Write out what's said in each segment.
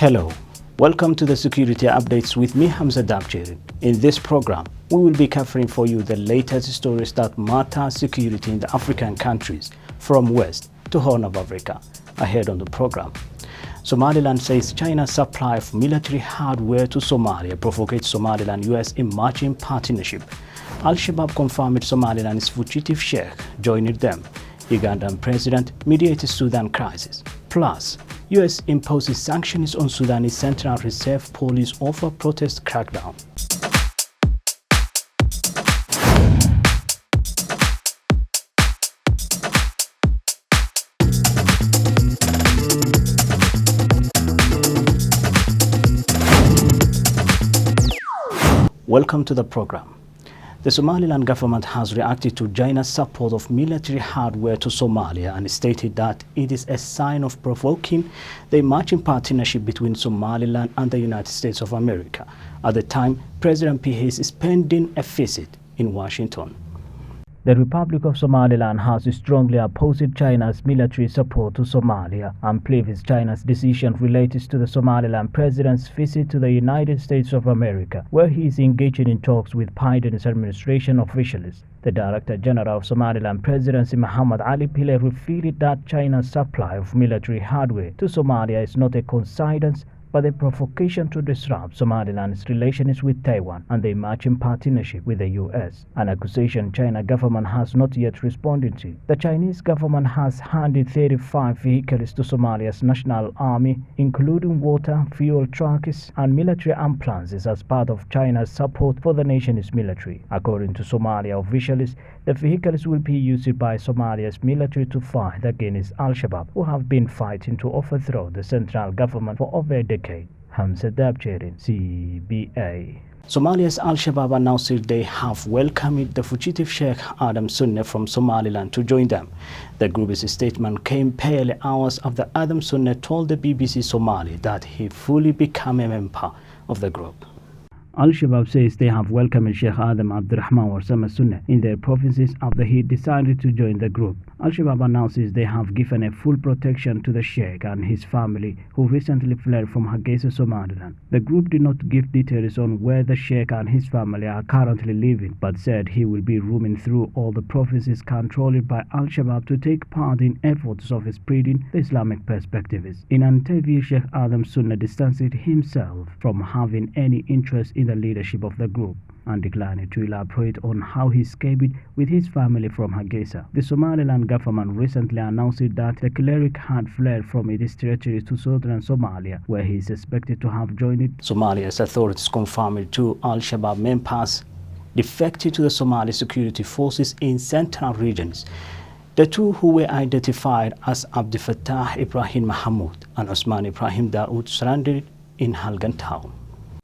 Hello, welcome to the Security Updates with me, Hamse Daabjeerin. In this program, we will be covering for you the latest stories that matter security in the African countries, from West to Horn of Africa. Ahead on the program, Somaliland says China's supply of military hardware to Somalia provocates Somaliland-US emerging partnership. Al-Shabaab confirmed Somaliland's fugitive sheikh joining them. Ugandan president mediates Sudan crisis. Plus, US imposes sanctions on Sudanese Central Reserve Police over protest crackdown. Welcome to the program. The Somaliland government has reacted to China's support of military hardware to Somalia and stated that it is a sign of provoking the emerging partnership between Somaliland and the United States of America. At the time, President P.H. is pending a visit in Washington. The Republic of Somaliland has strongly opposed China's military support to Somalia and believes China's decision related to the Somaliland president's visit to the United States of America, where he is engaging in talks with Biden's administration officials. The Director General of Somaliland Presidency, Muhammad Ali Pillay, revealed that China's supply of military hardware to Somalia is not a coincidence, but a provocation to disrupt Somaliland's relations with Taiwan and the emerging partnership with the U.S., an accusation China government has not yet responded to. The Chinese government has handed 35 vehicles to Somalia's national army, including water, fuel trucks, and military ambulances as part of China's support for the nation's military. According to Somalia officials, the vehicles will be used by Somalia's military to fight against Al-Shabaab, who have been fighting to overthrow the central government for over a decade. Hamse Daabjeerin, CBA. Somalia's Al-Shabaab announced they have welcomed the fugitive Sheikh Adam Sunnah from Somaliland to join them. The group's statement came barely hours after Adam Sunnah told the BBC Somali that he fully became a member of the group. Al-Shabaab says they have welcomed Sheikh Adam Abdurrahman Warsama Sunnah in their provinces after he decided to join the group. Al-Shabaab announces they have given a full protection to the Sheikh and his family, who recently fled from Hargeisa, Somaliland. The group did not give details on where the Sheikh and his family are currently living, but said he will be roaming through all the provinces controlled by Al-Shabaab to take part in efforts of spreading the Islamic perspectives. In an interview, Sheikh Adam Sunnah distanced himself from having any interest in the leadership of the group and declined to elaborate on how he escaped with his family from Hargeisa. The Somaliland government recently announced that the cleric had fled from its territories to southern Somalia, where he is expected to have joined. Somalia's authorities confirmed two Al-Shabaab members defected to the Somali security forces in central regions. The two, who were identified as Abdel Fattah Ibrahim Mahmoud and Osman Ibrahim Daoud, surrendered in Halgan town.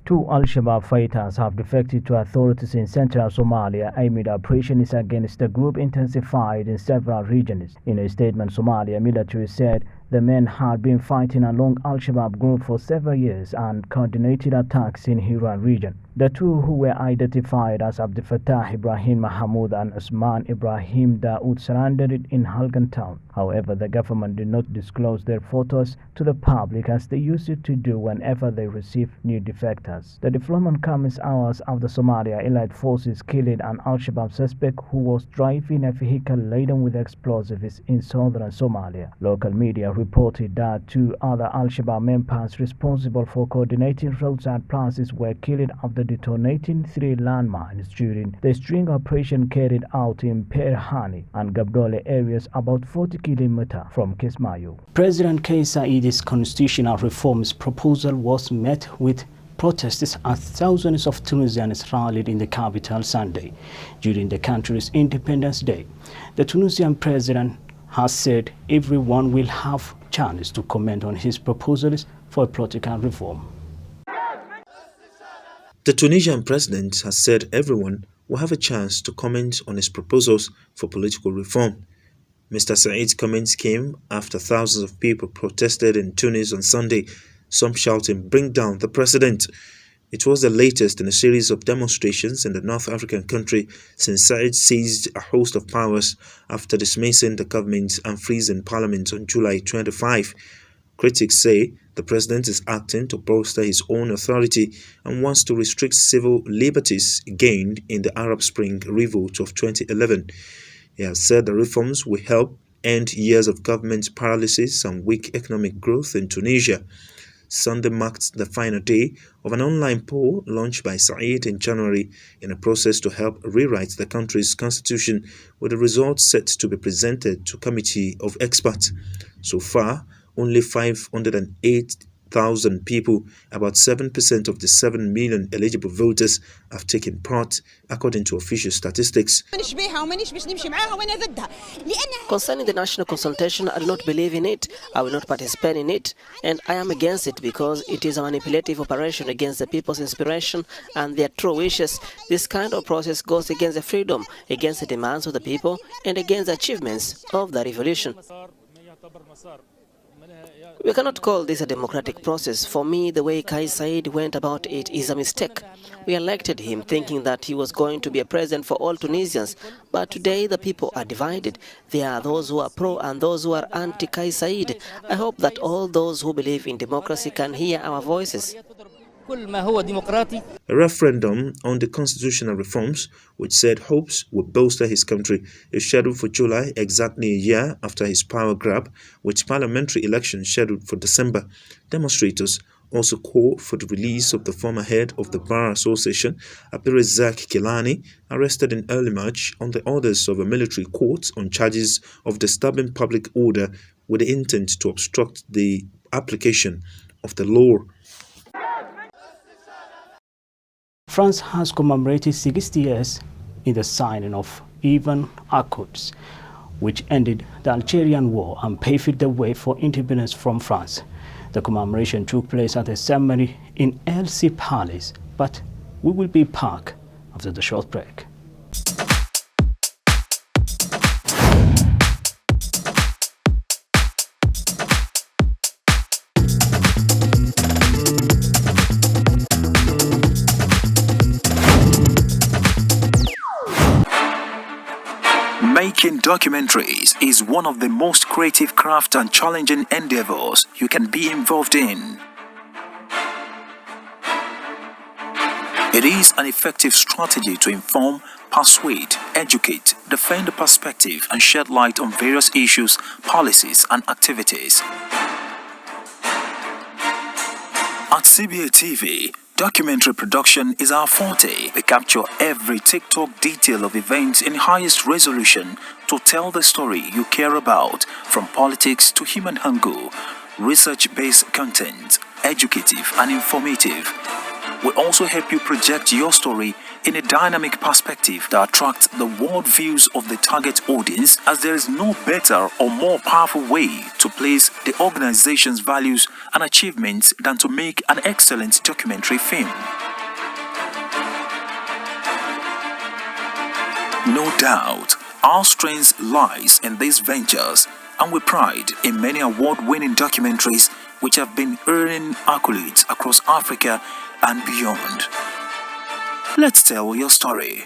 Two Al-Shabaab fighters have defected to authorities in central Somalia amid operations against the group intensified in several regions. In a statement, Somalia military said the men had been fighting along Al-Shabaab group for several years and coordinated attacks in Hiran region. The two, who were identified as Abdel Fattah Ibrahim Mahmoud and Osman Ibrahim Daoud, surrendered in Halgan town. However, the government did not disclose their photos to the public as they used to do whenever they receive new defectors. The development comes hours after Somalia elite forces killed an Al-Shabaab suspect who was driving a vehicle laden with explosives in southern Somalia. Local media reported that two other Al-Shabaab members responsible for coordinating roadside plazas were killed after detonating 3 landmines during the string operation carried out in Perhani and Gabdole areas about 40 kilometers from Kismayo. President Kais Said's constitutional reforms proposal was met with protests as thousands of Tunisians rallied in the capital Sunday during the country's Independence Day. The Tunisian president has said everyone will have a chance to comment on his proposals for political reform. The Tunisian president has said everyone will have a chance to comment on his proposals for political reform. Mr. Said's comments came after thousands of people protested in Tunis on Sunday, some shouting, "Bring down the president." It was the latest in a series of demonstrations in the North African country since Said seized a host of powers after dismissing the government and freezing parliament on July 25. Critics say the president is acting to bolster his own authority and wants to restrict civil liberties gained in the Arab Spring revolt of 2011. He has said the reforms will help end years of government paralysis and weak economic growth in Tunisia. Sunday marked the final day of an online poll launched by Said in January in a process to help rewrite the country's constitution, with the results set to be presented to a committee of experts. So far, only 508,000 people, about 7% of the 7 million eligible voters, have taken part, according to official statistics. Concerning the national consultation, I do not believe in it, I will not participate in it, and I am against it because it is a manipulative operation against the people's inspiration and their true wishes. This kind of process goes against the freedom, against the demands of the people, and against the achievements of the revolution. We cannot call this a democratic process. For me, the way Kais Saied went about it is a mistake. We elected him thinking that he was going to be a president for all Tunisians, but today the people are divided. There are those who are pro and those who are anti-Kais Saied. I hope that all those who believe in democracy can hear our voices. A referendum on the constitutional reforms, which said hopes would bolster his country, is scheduled for July, exactly a year after his power grab, with parliamentary elections scheduled for December. Demonstrators also call for the release of the former head of the Bar Association, Abdulrazak Kilani, arrested in early March on the orders of a military court on charges of disturbing public order with the intent to obstruct the application of the law. France has commemorated 60 years in the signing of Evian Accords, which ended the Algerian War and paved the way for independence from France. The commemoration took place at a ceremony in Elysee Palace, but we will be back after the short break. Making documentaries is one of the most creative craft and challenging endeavors you can be involved in. It is an effective strategy to inform, persuade, educate, defend the perspective, and shed light on various issues, policies, and activities. At CBA TV, documentary production is our forte. We capture every TikTok detail of events in highest resolution to tell the story you care about, from politics to human angle, research-based content, educative and informative. We also help you project your story in a dynamic perspective that attracts the world views of the target audience, as there is no better or more powerful way to place the organization's values and achievements than to make an excellent documentary film. No doubt, our strength lies in these ventures, and we pride in many award-winning documentaries which have been earning accolades across Africa and beyond. Let's tell your story.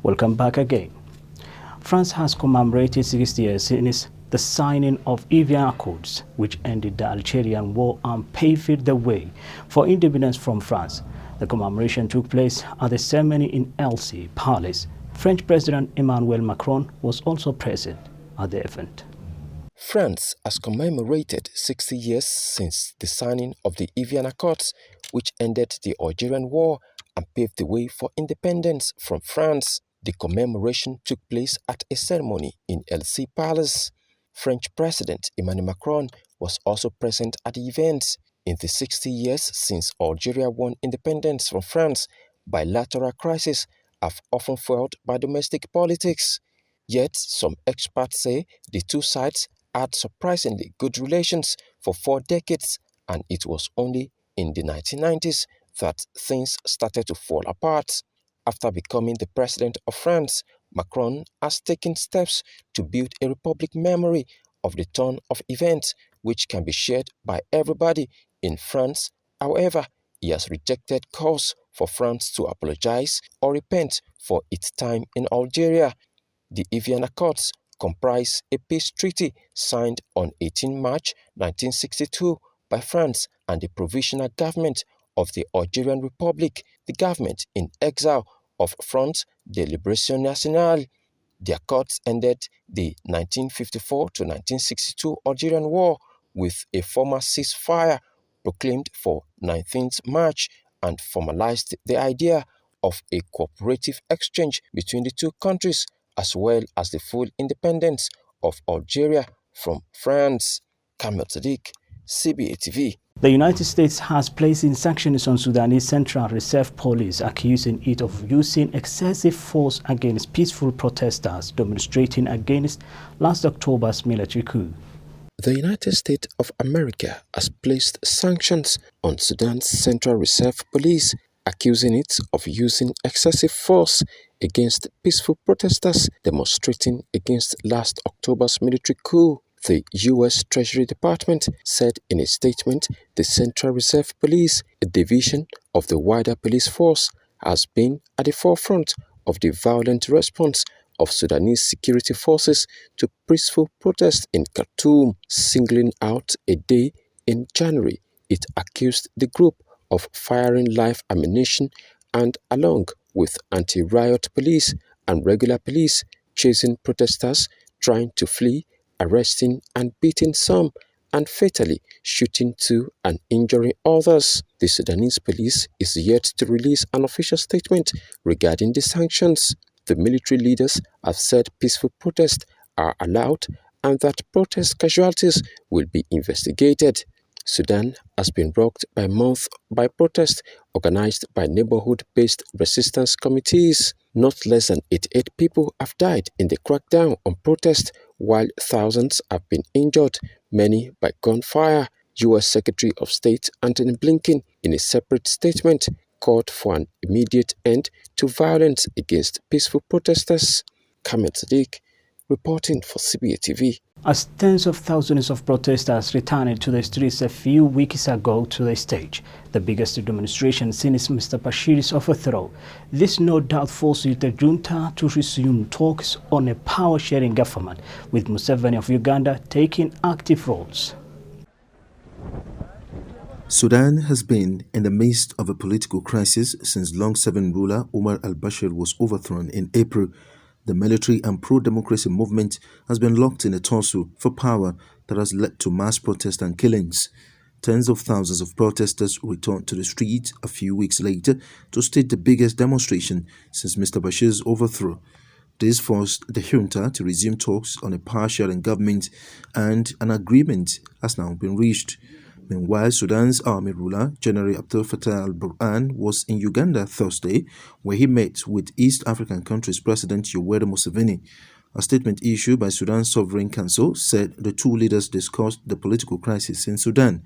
Welcome back again. France has commemorated 60 years since the signing of Evian Accords, which ended the Algerian War and paved the way for independence from France. The commemoration took place at a ceremony in Elysee Palace. French President Emmanuel Macron was also present at the event. France has commemorated 60 years since the signing of the Evian Accords, which ended the Algerian War and paved the way for independence from France. The commemoration took place at a ceremony in Elysee Palace. French President Emmanuel Macron was also present at the event. In the 60 years since Algeria won independence from France, bilateral crises have often fueled by domestic politics. Yet, some experts say the two sides had surprisingly good relations for 4 decades, and it was only in the 1990s that things started to fall apart. After becoming the president of France, Macron has taken steps to build a republic memory of the turn of events which can be shared by everybody in France. However, he has rejected calls for France to apologize or repent for its time in Algeria. The Evian Accords comprise a peace treaty signed on 18 March 1962 by France and the provisional government of the Algerian Republic, the government in exile of Front de Libération Nationale. The accords ended the 1954-1962 Algerian War with a formal ceasefire proclaimed for 19th March and formalized the idea of a cooperative exchange between the two countries, as well as the full independence of Algeria from France. Kamel Sadiq, CBA TV. The United States has placed sanctions on Sudanese Central Reserve Police, accusing it of using excessive force against peaceful protesters demonstrating against last October's military coup. The United States of America has placed sanctions on Sudan's Central Reserve Police, accusing it of using excessive force against peaceful protesters demonstrating against last October's military coup. The U.S. Treasury Department said in a statement the Central Reserve Police, a division of the wider police force, has been at the forefront of the violent response of Sudanese security forces to peaceful protests in Khartoum. Singling out a day in January, it accused the group of firing live ammunition and, along with anti-riot police and regular police, chasing protesters trying to flee, arresting and beating some, and fatally shooting two and injuring others. The Sudanese police is yet to release an official statement regarding the sanctions. The military leaders have said peaceful protests are allowed and that protest casualties will be investigated. Sudan has been rocked by months by protests organized by neighborhood-based resistance committees. Not less than 88 people have died in the crackdown on protests, while thousands have been injured, many by gunfire. U.S. Secretary of State Antony Blinken, in a separate statement, called for an immediate end to violence against peaceful protesters. Kamel Sadiq, reporting for CBA TV. As tens of thousands of protesters returned to the streets a few weeks ago to the stage, the biggest demonstration since Mr. Bashir's overthrow, this no doubt forces the junta to resume talks on a power-sharing government, with Museveni of Uganda taking active roles. Sudan has been in the midst of a political crisis since long-serving ruler Omar al-Bashir was overthrown in April. The military and pro-democracy movement has been locked in a tussle for power that has led to mass protests and killings. Tens of thousands of protesters returned to the streets a few weeks later to stage the biggest demonstration since Mr. Bashir's overthrow. This forced the junta to resume talks on a power-sharing government, and an agreement has now been reached. Meanwhile, Sudan's army ruler, General Abdel Fattah al-Burhan, was in Uganda Thursday, where he met with East African countries President Yoweri Museveni. A statement issued by Sudan's Sovereign Council said the two leaders discussed the political crisis in Sudan.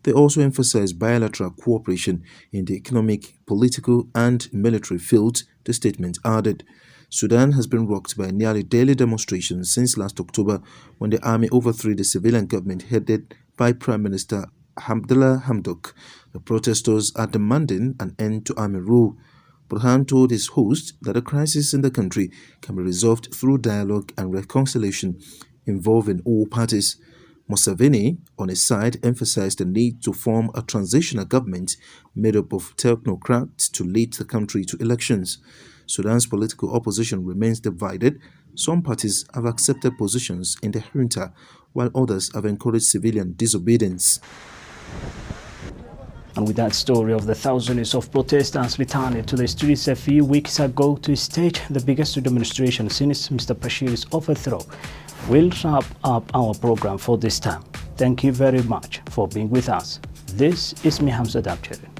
They also emphasized bilateral cooperation in the economic, political, and military fields, the statement added. Sudan has been rocked by nearly daily demonstrations since last October, when the army overthrew the civilian government headed by Prime Minister Abdallah Hamdok. The protesters are demanding an end to army rule. Burhan told his host that the crisis in the country can be resolved through dialogue and reconciliation involving all parties. Museveni, on his side, emphasized the need to form a transitional government made up of technocrats to lead the country to elections. Sudan's political opposition remains divided. Some parties have accepted positions in the junta, while others have encouraged civilian disobedience. And with that story of the thousands of protesters returning to the streets a few weeks ago to stage the biggest demonstration since Mr. Bashir's overthrow, we'll wrap up our program for this time. Thank you very much for being with us. This is me, Hamse Daabjeerin.